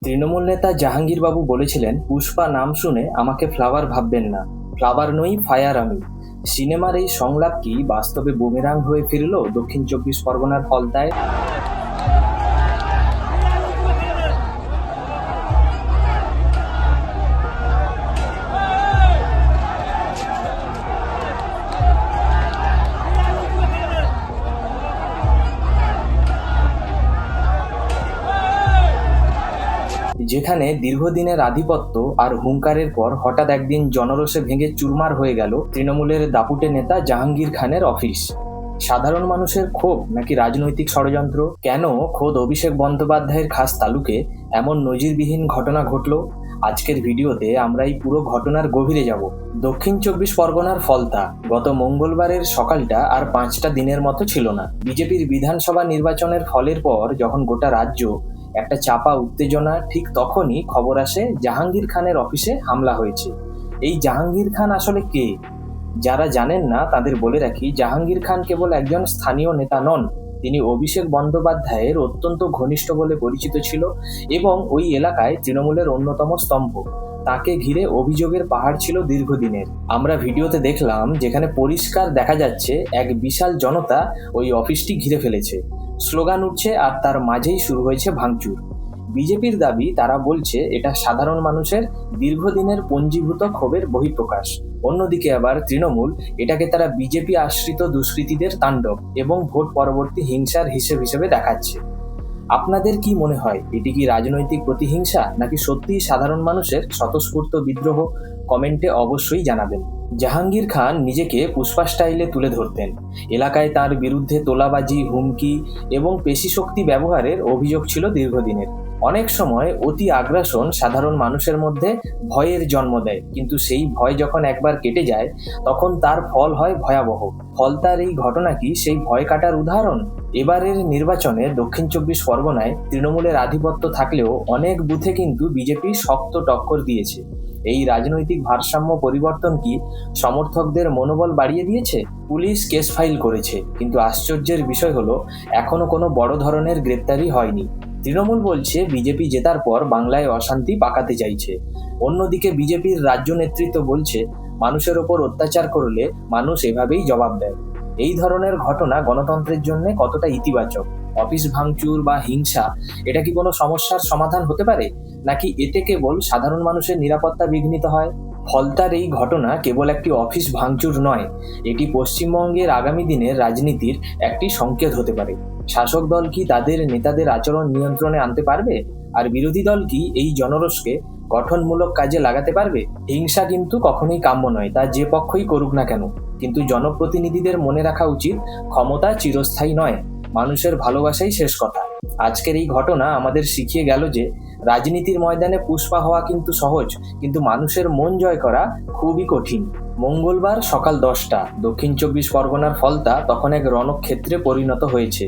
তৃণমূল নেতা জাহাঙ্গীরবাবু বলেছিলেন, পুষ্পা নাম শুনে আমাকে ফ্লাওয়ার ভাববেন না, ফ্লাওয়ার নই, ফায়ার আমি। সিনেমার এই সংলাপ কি বাস্তবে বুমেরাং হয়ে ফিরল দক্ষিণ চব্বিশ পরগনার ফলতায়? যেখানে দীর্ঘদিনের আধিপত্য আর হুঙ্কারের পর হঠাৎ একদিন জনরোষে ভেঙে চুরমার হয়ে গেল তৃণমূলের দাপুটে নেতা জাহাঙ্গীর খানের অফিস। সাধারণ মানুষের ক্ষোভ নাকি রাজনৈতিক ষড়যন্ত্র? কেন খোদ অভিষেক বন্দ্যোপাধ্যায়ের খাস তালুকে এমন নজিরবিহীন ঘটনা ঘটল? আজকের ভিডিওতে আমরা এই পুরো ঘটনার গভীরে যাব। দক্ষিণ চব্বিশ পরগনার ফলতা। গত মঙ্গলবারের সকালটা আর 5টা দিনের মতো ছিল না। বিজেপির বিধানসভা নির্বাচনের ফলের পর যখন গোটা রাজ্য একটা চাপা উত্তেজনা, ঠিক তখনই খবর আসে জাহাঙ্গীর খানের অফিসে হামলা হয়েছে। এই জাহাঙ্গীর খান আসলে কে? যারা জানেন না তাদের বলে রাখি, জাহাঙ্গীর খান কেবল একজন স্থানীয় নেতা নন, তিনি অভিষেক বন্দ্যোপাধ্যায়ের অত্যন্ত ঘনিষ্ঠ বলে পরিচিত ছিল এবং ওই এলাকায় তৃণমূলের অন্যতম স্তম্ভ। তাকে ঘিরে অভিযোগের পাহাড় ছিল দীর্ঘদিনের। আমরা ভিডিওতে দেখলাম যেখানে পরিষ্কার দেখা যাচ্ছে এক বিশাল জনতা ওই অফিসটি ঘিরে ফেলেছে, স্লোগান উঠছে আর তার মাঝেই শুরু হয়েছে ভাঙচুর। বিজেপির দাবি, তারা বলছে এটা সাধারণ মানুষের দীর্ঘদিনের পঞ্জীভূত ক্ষোভের বহিঃপ্রকাশ। অন্যদিকে আবার তৃণমূল এটাকে তারা বিজেপি আশ্রিত দুষ্কৃতীদের তাণ্ডব এবং ভোট পরবর্তী হিংসার হিসেবে দেখাচ্ছে। আপনাদের কি মনে হয়, এটি কি রাজনৈতিক প্রতিহিংসা নাকি সত্যিই সাধারণ মানুষের স্বতঃস্ফূর্ত বিদ্রোহ? কমেন্টে অবশ্যই জানাবেন। জাহাঙ্গীর খান নিজেকে পুষ্পা স্টাইলে তুলে ধরতেন। এলাকায় তার বিরুদ্ধে তোলাবাজি, হুমকি এবং পেশিশক্তি ব্যবহারের অভিযোগ ছিল দীর্ঘদিনের। অনেক সময় অতি আগ্রাসন সাধারণ মানুষের মধ্যে ভয়ের জন্ম দেয়, কিন্তু সেই ভয় যখন একবার কেটে যায় তখন তার ফল হয় ভয়াবহ। ফলতার এই ঘটনা কি সেই ভয় কাটার উদাহরণ? এবারের নির্বাচনে দক্ষিণ চব্বিশ পরগনায় তৃণমূলের আধিপত্য থাকলেও অনেক বুথে কিন্তু বিজেপি শক্ত টক্কর দিয়েছে। এই রাজনৈতিক ভারসাম্য পরিবর্তন কি সমর্থকদের মনোবল বাড়িয়ে দিয়েছে? পুলিশ কেস ফাইল করেছে, কিন্তু আশ্চর্যের বিষয় হলো এখনো কোনো বড় ধরনের গ্রেপ্তারি হয়নি। তৃণমূল বলছে বিজেপি জেতার পর বাংলায় অশান্তি পাকাতে চাইছে। অন্যদিকে বিজেপির রাজ্য নেতৃত্ব বলছে মানুষের ওপর অত্যাচার করলে মানুষ এভাবেই জবাব দেয়। এই ধরনের ঘটনা গণতন্ত্রের জন্য কতটা ইতিবাচক? অফিস ভাঙচুর বা হিংসা, এটা কি কোনো সমস্যার সমাধান হতে পারে, নাকি এতে কেবল সাধারণ মানুষের নিরাপত্তা বিঘ্নিত হয়? ফলতার এই ঘটনা কেবল একটি অফিস ভাঙচুর নয়, এটি পশ্চিমবঙ্গের আগামী দিনের রাজনীতির একটি সংকেত হতে পারে। শাসক দল কি তাদের নেতাদের আচরণ নিয়ন্ত্রণে আনতে পারবে, আর বিরোধী দল কি এই জনরোষকে গঠনমূলক কাজে লাগাতে পারবে? হিংসা কিন্তু কখনোই কাম্য নয়, তা যে পক্ষই করুক না কেন। কিন্তু জনপ্রতিনিধিদের মনে রাখা উচিত, ক্ষমতা চিরস্থায়ী নয়, মানুষের ভালোবাসাই শেষ কথা। আজকের এই ঘটনা আমাদের শিখিয়ে গেল যে রাজনীতির ময়দানে পুষ্পা হওয়া কিন্তু সহজ, কিন্তু মানুষের মন জয় করা খুবই কঠিন। মঙ্গলবার সকাল 10টা, দক্ষিণ চব্বিশ পরগনার ফলতা তখন এক রণক্ষেত্রে পরিণত হয়েছে।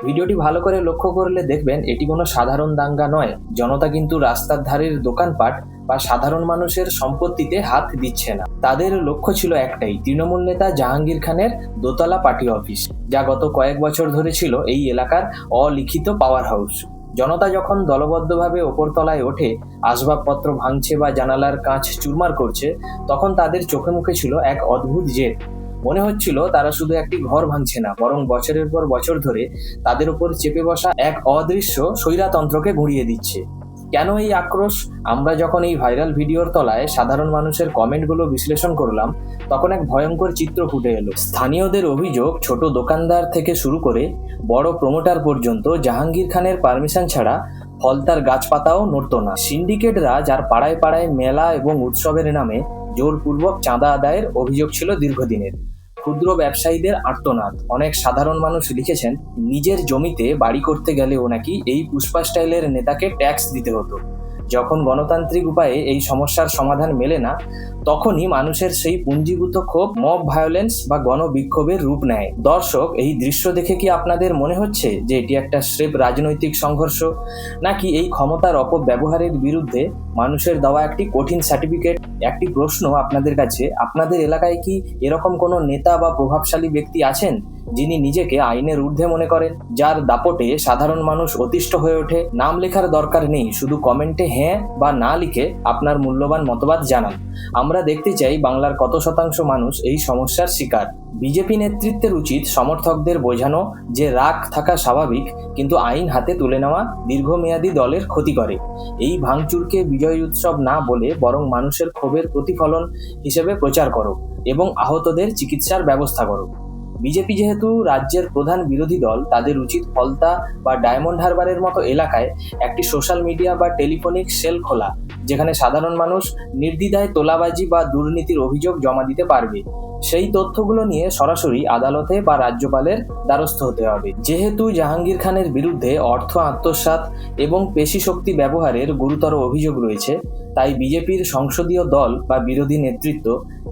ভিডিওটি ভালো করে লক্ষ্য করলে দেখবেন এটি কোনো সাধারণ দাঙ্গা নয়। জনতা কিন্তু রাস্তার ধারের দোকানপাট বা সাধারণ মানুষের সম্পত্তিতে হাত দিচ্ছে না। তাদের লক্ষ্য ছিল একটাই, তৃণমূল নেতা জাহাঙ্গীর খানের দোতলা পার্টি অফিস, যা গত কয়েক বছর ধরে ছিল এই এলাকার অলিখিত পাওয়ার হাউস। জনতা যখন দলবদ্ধভাবে ওপরতলায় ওঠে, আসবাবপত্র ভাঙছে বা জানালার কাঁচ চুরমার করছে, তখন তাদের চোখে মুখে ছিল এক অদ্ভুত জেদ। মনে হচ্ছিল তারা শুধু একটি ঘর ভাঙছে না, বরং বছরের পর বছর ধরে তাদের উপর চেপে বসা এক অদৃশ্য স্বৈরাতন্ত্রকে গুঁড়িয়ে দিচ্ছে। কেন এই আক্রোশ? আমরা যখন এই ভাইরাল ভিডিওর তলায় সাধারণ মানুষের কমেন্টগুলো বিশ্লেষণ করলাম, তখন এক ভয়ঙ্কর চিত্র ফুটে এলো। স্থানীয়দের অভিযোগ, ছোট দোকানদার থেকে শুরু করে বড় প্রমোটার পর্যন্ত জাহাঙ্গীর খানের পারমিশন ছাড়া ফলতার গাছপাতাও নড়ত না। সিন্ডিকেটরা, যার পাড়ায় পাড়ায় মেলা এবং উৎসবের নামে জোরপূর্বক চাঁদা আদায়ের অভিযোগ ছিল দীর্ঘদিনের। ক্ষুদ্র ব্যবসায়ীদের আর্তনাদ। অনেক সাধারণ মানুষ লিখেছেন, নিজের জমিতে বাড়ি করতে গেলেও নাকি এই পুষ্পা স্টাইলের নেতাকে ট্যাক্স দিতে হতো। যখন গণতান্ত্রিক উপায়ে এই সমস্যার সমাধান মেলে না, তখনই মানুষের সেই পুঞ্জীভূত ক্ষোভ মব ভায়োলেন্স বা গণবিক্ষোভের রূপ নেয়। দর্শক, এই দৃশ্য দেখে কি আপনাদের মনে হচ্ছে যে এটি একটা স্রেফ রাজনৈতিক সংঘর্ষ, নাকি এই ক্ষমতার অপব্যবহারের বিরুদ্ধে মানুষের দেওয়া একটি কঠিন সার্টিফিকেট? একটি প্রশ্ন আপনাদের কাছে, আপনাদের এলাকায় কি এরকম কোনো নেতা বা প্রভাবশালী ব্যক্তি আছেন যিনি নিজেকে আইনের ঊর্ধ্বে মনে করেন, যার দাপটে সাধারণ মানুষ অতিষ্ঠ হয়ে ওঠে। নাম লেখার দরকার নেই, শুধু কমেন্টে হ্যাঁ বা না লিখে আপনার মূল্যবান মতবাদ জানান। আমরা দেখতে চাই বাংলার কত শতাংশ মানুষ এই সমস্যার শিকার। বিজেপি নেতৃত্বের উচিত সমর্থকদের বোঝানো যে রাগ থাকা স্বাভাবিক, কিন্তু আইন হাতে তুলে নেওয়া দীর্ঘমেয়াদী দলের ক্ষতি করে। এই ভাঙচুরকে বিজয় উৎসব না বলে বরং মানুষের ক্ষোভের প্রতিফলন হিসেবে প্রচার করো এবং আহতদের চিকিৎসার ব্যবস্থা করো। বিজেপি যেহেতু রাজ্যের প্রধান বিরোধী দল, তাদের উচিত ফলতা বা ডায়মন্ড হারবারের মতো এলাকায় একটি সোশ্যাল মিডিয়া বা টেলিফোনিক সেল খোলা, যেখানে সাধারণ মানুষ নির্দ্বিধায় তোলাবাজি বা দুর্নীতির অভিযোগ জমা দিতে পারবে। সেই তথ্যগুলো নিয়ে সরাসরি আদালতে বা রাজ্যপালের দ্বারস্থ হতে হবে। যেহেতু জাহাঙ্গীর খানের বিরুদ্ধে অর্থ আত্মসাৎ এবং পেশি শক্তি ব্যবহারের গুরুতর অভিযোগ রয়েছে, তাই বিজেপির সংসদীয় দল বা বিরোধী নেতৃত্ব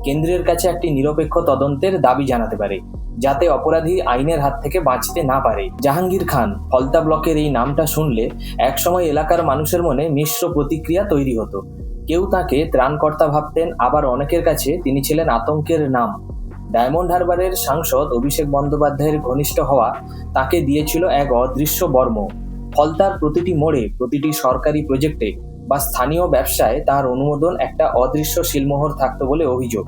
কেন্দ্রের কাছে একটি নিরপেক্ষ তদন্তের দাবি জানাতে পারে, যাতে অপরাধী আইনের হাত থেকে বাঁচতে না পারে। জাহাঙ্গীর খান, ফলতা ব্লকের এই নামটা শুনলে একসময় এলাকার মানুষের মনে মিশ্র প্রতিক্রিয়া তৈরি হতো। কেউ তাকে ত্রাণকর্তা ভাবতেন, আবার অনেকের কাছে তিনি ছিলেন আতঙ্কের নাম। ডায়মন্ড হারবারের সাংসদ অভিষেক বন্দ্যোপাধ্যায়ের ঘনিষ্ঠ হওয়া তাকে দিয়েছিল এক অদৃশ্য বর্ম। ফলতার প্রতিটি মোড়ে, প্রতিটি সরকারি প্রজেক্টে বা স্থানীয় ব্যবসায় তার অনুমোদন একটা অদৃশ্য সিলমোহর থাকত বলে অভিযোগ।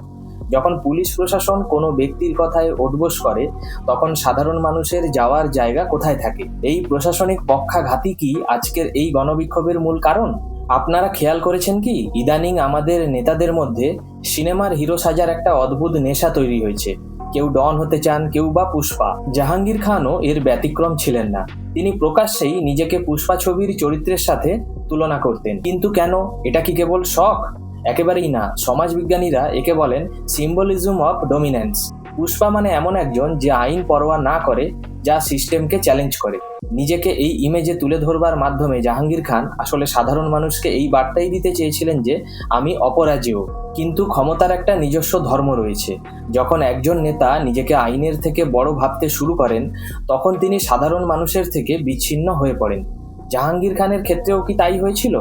যখন পুলিশ প্রশাসন কোনো ব্যক্তির কথায় ওঠবোস করে, তখন সাধারণ মানুষের যাওয়ার জায়গা কোথায় থাকে? এই প্রশাসনিক পক্ষাঘাতই কি আজকের এই গণবিক্ষোভের মূল কারণ? আপনারা খেয়াল করেছেন কি, ইদানিং আমাদের নেতাদের মধ্যে সিনেমার হিরো সাজার একটা অদ্ভুত নেশা তৈরি হয়েছে। কেউ ডন হতে চান, কেউ বা পুষ্পা। জাহাঙ্গীর খানও এর ব্যতিক্রম ছিলেন না। তিনি প্রকাশ্যেই নিজেকে পুষ্পা ছবির চরিত্রের সাথে তুলনা করতেন। কিন্তু কেন? এটা কি কেবল শখ? একেবারেই না। সমাজবিজ্ঞানীরা একে বলেন সিম্বলিজম অফ ডমিনেন্স। পুষ্পা মানে এমন একজন যে আইন পরোয়া না করে, যা সিস্টেমকে চ্যালেঞ্জ করে। নিজেকে এই ইমেজে তুলে ধরবার মাধ্যমে জাহাঙ্গীর খান আসলে সাধারণ মানুষকে এই বার্তাই দিতে চেয়েছিলেন যে আমি অপরাজেয়, কিন্তু ক্ষমতার একটা নিজস্ব ধর্ম রয়েছে। যখন একজন নেতা নিজেকে আইনের থেকে বড় ভাবতে শুরু করেন, তখন তিনি সাধারণ মানুষের থেকে বিচ্ছিন্ন হয়ে পড়েন। জাহাঙ্গীর খানের ক্ষেত্রেও কি তাই হয়েছিল?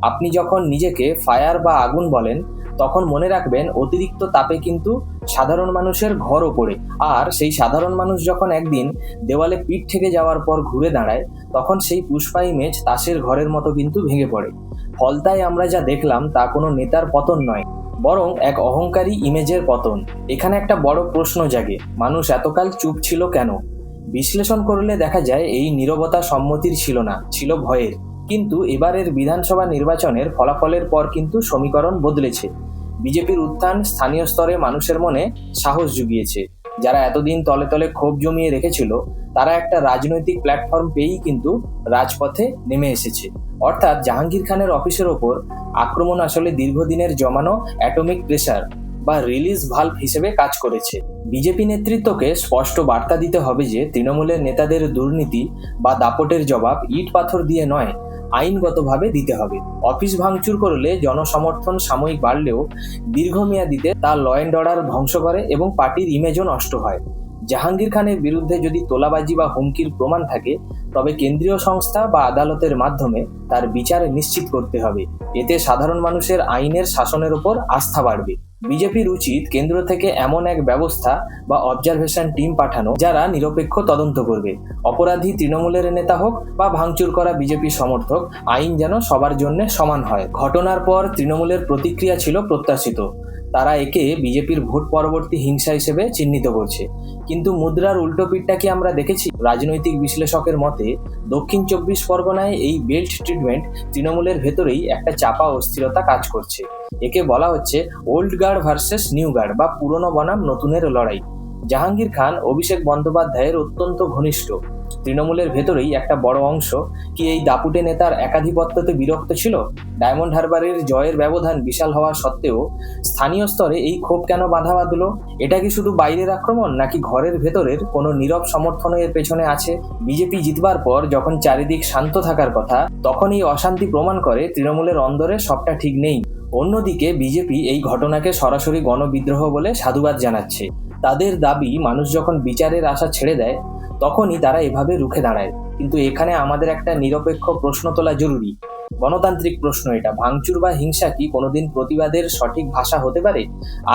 আপনি যখন নিজেকে ফায়ার বা আগুন বলেন, তখন মনে রাখবেন অতিরিক্ত তাপে কিন্তু সাধারণ মানুষের ঘরও পড়ে। আর সেই সাধারণ মানুষ যখন একদিন দেওয়ালে পিঠ থেকে যাওয়ার পর ঘুরে দাঁড়ায়, তখন সেই পুষ্পা ইমেজ তাসের ঘরের মতো কিন্তু ভেঙে পড়ে। ফলতায় আমরা যা দেখলাম তা কোনো নেতার পতন নয়, বরং এক অহংকারী ইমেজের পতন। এখানে একটা বড় প্রশ্ন জাগে, মানুষ এতকাল চুপ ছিল কেন? বিশ্লেষণ করলে দেখা যায় এই নীরবতা সম্মতির ছিল না, ছিল ভয়ের। কিন্তু এবারের বিধানসভা নির্বাচনের ফলাফলের পর কিন্তু সমীকরণ বদলেছে। বিজেপির উত্থান স্থানীয় স্তরে মানুষের মনে সাহস জুগিয়েছে। যারা এতদিন তলে তলে ক্ষোভ জমিয়ে রেখেছিল, তারা একটা রাজনৈতিক প্ল্যাটফর্ম পেয়েই কিন্তু রাজপথে নেমে এসেছে। অর্থাৎ জাহাঙ্গীর খানের অফিসের ওপর আক্রমণ আসলে দীর্ঘদিনের জমানো অ্যাটমিক প্রেসার বা রিলিজ ভালভ হিসেবে কাজ করেছে। বিজেপি নেতৃত্বকে স্পষ্ট বার্তা দিতে হবে যে তৃণমূলের নেতাদের দুর্নীতি বা দাপটের জবাব ইট পাথর দিয়ে নয়, আইনগতভাবে দিতে হবে। অফিস ভাঙচুর করলে জনসমর্থন সাময়িক বাড়লেও দীর্ঘমেয়াদীতে তা ল অ্যান্ড অর্ডার ধ্বংস করে এবং পার্টির ইমেজও নষ্ট হয়। জাহাঙ্গীর খানের বিরুদ্ধে যদি তোলাবাজি বা হুমকির প্রমাণ থাকে, তবে কেন্দ্রীয় সংস্থা বা আদালতের মাধ্যমে তার বিচার নিশ্চিত করতে হবে। এতে সাধারণ মানুষের আইনের শাসনের উপর আস্থা বাড়বে। বিজেপির উচিত কেন্দ্র থেকে এমন এক ব্যবস্থা বা অবজারভেশন টিম পাঠানো, যারা নিরপেক্ষ তদন্ত করবে। অপরাধী তৃণমূলের নেতা হোক বা ভাঙচুর করা বিজেপি সমর্থক, আইন যেন সবার জন্য সমান হয়। ঘটনার পর তৃণমূলের প্রতিক্রিয়া ছিল প্রত্যাশিত। তারা একে বিজেপির ভোট পরবর্তী হিংসা হিসেবে চিহ্নিত করছে। কিন্তু মুদ্রার উল্টো পিঠটা কি আমরা দেখেছি? রাজনৈতিক বিশ্লেষকের মতে দক্ষিণ 24 পরগনায় এই বেল্ট ট্রিটমেন্ট তৃণমূলের ভেতরেই একটা চাপা অস্থিরতা কাজ করছে। একে বলা হচ্ছে old guard versus new guard বা পুরনো বনাম নতুনের লড়াই। জাহাঙ্গীর খান অভিষেক বন্দ্যোপাধ্যায়ের অত্যন্ত ঘনিষ্ঠ। তৃণমূলের ভেতরেই একটা বড় অংশ কি এই দাপুটে নেতার একাধিপত্যতে বিরক্ত ছিল? ডায়মন্ড হারবারের জয়ের ব্যবধান বিশাল হওয়া সত্ত্বেও স্থানীয় স্তরে এই ক্ষোভ কেন বাধা বাঁধলো? এটা কি শুধু বাইরের আক্রমণ, নাকি ঘরের ভেতরের কোনো নীরব সমর্থন এর পেছনে আছে? বিজেপি জিতবার পর যখন চারিদিক শান্ত থাকার কথা, তখন এই অশান্তি প্রমাণ করে তৃণমূলের অন্দরে সবটা ঠিক নেই। অন্যদিকে বিজেপি এই ঘটনাকে সরাসরি গণবিদ্রোহ বলে সাধুবাদ জানাচ্ছে। তাদের দাবি, মানুষ যখন বিচারের আশা ছেড়ে দেয়, তখনই তারা এভাবে রুখে দাঁড়ায়। কিন্তু এখানে আমাদের একটা নিরপেক্ষ প্রশ্ন তোলা জরুরি। গণতান্ত্রিক প্রশ্ন এটা। ভাঙচুর বা হিংসা কি কোনোদিন প্রতিবাদের সঠিক ভাষা হতে পারে?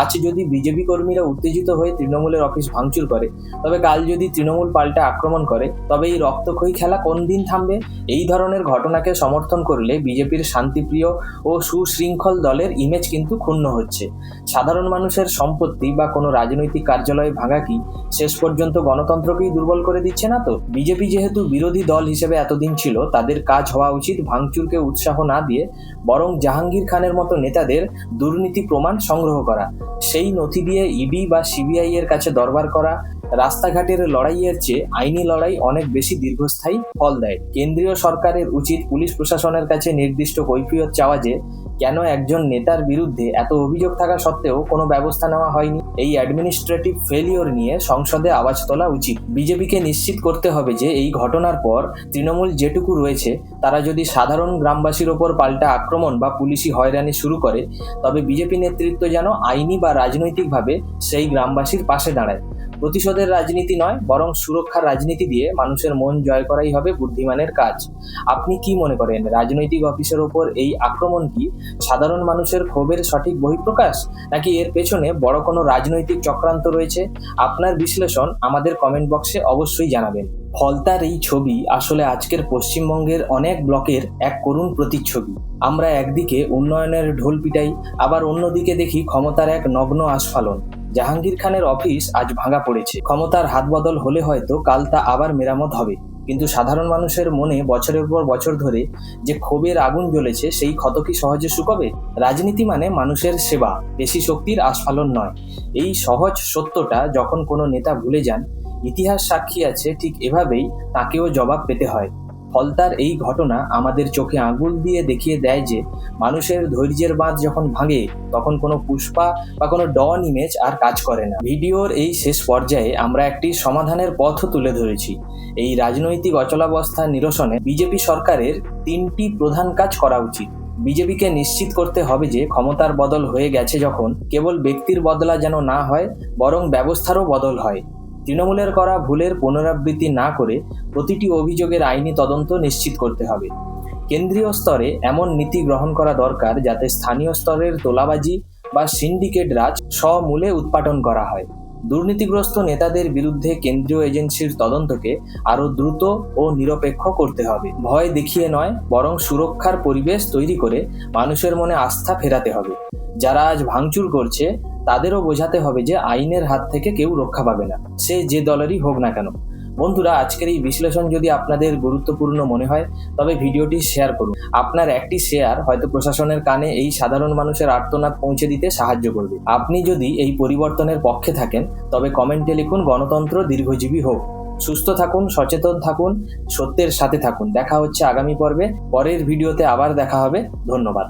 আজ যদি বিজেপি কর্মীরা উত্তেজিত হয়ে তৃণমূলের অফিস ভাঙচুর করে, তবে কাল যদি তৃণমূল পাল্টা আক্রমণ করে, তবে এই রক্তক্ষয়ী খেলা কোন দিন থামবে? এই ধরনের ঘটনাকে সমর্থন করলে বিজেপির শান্তিপ্রিয় ও সুশৃঙ্খল দলের ইমেজ কিন্তু ক্ষুণ্ণ হচ্ছে। সাধারণ মানুষের সম্পত্তি বা কোনো রাজনৈতিক কার্যালয় ভাঙা কি শেষ পর্যন্ত গণতন্ত্রকেই দুর্বল করে দিচ্ছে না তো? বিজেপি যেহেতু বিরোধী দল হিসেবে এতদিন ছিল, তাদের কাজ হওয়া উচিত ভাঙচুরকে উৎসাহ না দিয়ে বরং জাহাঙ্গীর খানের মতো নেতাদের দুর্নীতি প্রমাণ সংগ্রহ করা, সেই নথি দিয়ে ইডি বা সিবিআই এর কাছে দরবার করা। রাস্তাঘাটের লড়াইয়ের চেয়ে আইনি লড়াই অনেক বেশি দীর্ঘস্থায়ী ফল দেয়। কেন্দ্রীয় সরকারের উচিত পুলিশ প্রশাসনের কাছে নির্দিষ্ট কৈফিয়ত চাওয়া যে কেন একজন নেতার বিরুদ্ধে এত অভিযোগ থাকা সত্ত্বেও কোনো ব্যবস্থা নেওয়া হয়নি। এই অ্যাডমিনিস্ট্রেটিভ ফেলিওর নিয়ে সংসদে আওয়াজ তোলা উচিত। বিজেপিকে নিশ্চিত করতে হবে যে এই ঘটনার পর তৃণমূল যেটুকু রয়েছে, তারা যদি সাধারণ গ্রামবাসীর ওপর পাল্টা আক্রমণ বা পুলিশি হয়রানি শুরু করে, তবে বিজেপি নেতৃত্ব যেন আইনি বা রাজনৈতিকভাবে সেই গ্রামবাসীর পাশে দাঁড়ায়। প্রতিশোধের রাজনীতি নয়, বরং সুরক্ষার রাজনীতি দিয়ে মানুষের মন জয় করাই হবে বুদ্ধিমানের কাজ। আপনি কি মনে করেন, রাজনৈতিক অফিসের ওপর এই আক্রমণ কি সাধারণ মানুষের ক্ষোভের সঠিক বহিঃপ্রকাশ, নাকি এর পেছনে বড় কোনো রাজনৈতিক চক্রান্ত রয়েছে? আপনার বিশ্লেষণ আমাদের কমেন্ট বক্সে অবশ্যই জানাবেন। ফলতার এই ছবি আসলে আজকের পশ্চিমবঙ্গের অনেক ব্লকের এক করুণ প্রতিচ্ছবি। আমরা একদিকে উন্নয়নের ঢোল পিটাই, আবার অন্যদিকে দেখি ক্ষমতার এক নগ্ন আস্ফালন। জাহাঙ্গীর খানের অফিস আজ ভাঙা পড়েছে, ক্ষমতার হাত বদল হলে হয়তো কাল তা আবার মেরামত হবে, কিন্তু সাধারণ মানুষের মনে বছরের পর বছর ধরে যে ক্ষোভের আগুন জ্বলেছে, সেই ক্ষত কি সহজে শুকোবে? রাজনীতি মানে মানুষের সেবা, পেশি শক্তির আস্ফালন নয়। এই সহজ সত্যটা যখন কোনো নেতা ভুলে যান, ইতিহাস সাক্ষী আছে ঠিক এভাবেই তাকেও জবাব পেতে হয়। ফলতার এই ঘটনা আমাদের চোখে আঙুল দিয়ে দেখিয়ে দেয় যে মানুষের ধৈর্যের বাঁধ যখন ভাঙে, তখন কোনো পুষ্পা বা কোনো ডন ইমেজ আর কাজ করে না। ভিডিওর এই শেষ পর্যায়ে আমরা একটি সমাধানের পথও তুলে ধরেছি। এই রাজনৈতিক অচলাবস্থা নিরসনে বিজেপি সরকারের 3টি প্রধান কাজ করা উচিত। বিজেপিকে নিশ্চিত করতে হবে যে ক্ষমতার বদল হয়ে গেছে যখন, কেবল ব্যক্তির বদলা যেন না হয়, বরং ব্যবস্থারও বদল হয়। তৃণমূলের করা ভুলের পুনরাবৃত্তি না করে প্রতিটি অভিযোগের আইনি তদন্ত নিশ্চিত করতে হবে। কেন্দ্রীয় স্তরে এমন নীতি গ্রহণ করা দরকার যাতে স্থানীয় স্তরের তোলাবাজি বা সিন্ডিকেট রাজ সমূলে উৎপাটন করা হয়। দুর্নীতিগ্রস্ত নেতাদের বিরুদ্ধে কেন্দ্রীয় এজেন্সির তদন্তকে আরও দ্রুত ও নিরপেক্ষ করতে হবে। ভয় দেখিয়ে নয়, বরং সুরক্ষার পরিবেশ তৈরি করে মানুষের মনে আস্থা ফেরাতে হবে। যারা আজ ভাঙচুর করছে, তাদেরও বোঝাতে হবে যে আইনের হাত থেকে কেউ রক্ষা পাবে না, সে যে দলেরই হোক না কেন। বন্ধুরা, আজকের এই বিশ্লেষণ যদি আপনাদের গুরুত্বপূর্ণ মনে হয়, তবে ভিডিওটি শেয়ার করুন। আপনার একটি শেয়ার হয়তো প্রশাসনের কানে এই সাধারণ মানুষের আর্তনাদ পৌঁছে দিতে সাহায্য করবে। আপনি যদি এই পরিবর্তনের পক্ষে থাকেন, তবে কমেন্টে লিখুন গণতন্ত্র দীর্ঘজীবী হোক। সুস্থ থাকুন, সচেতন থাকুন, সত্যের সাথে থাকুন। দেখা হচ্ছে আগামী পর্বে। পরের ভিডিওতে আবার দেখা হবে। ধন্যবাদ।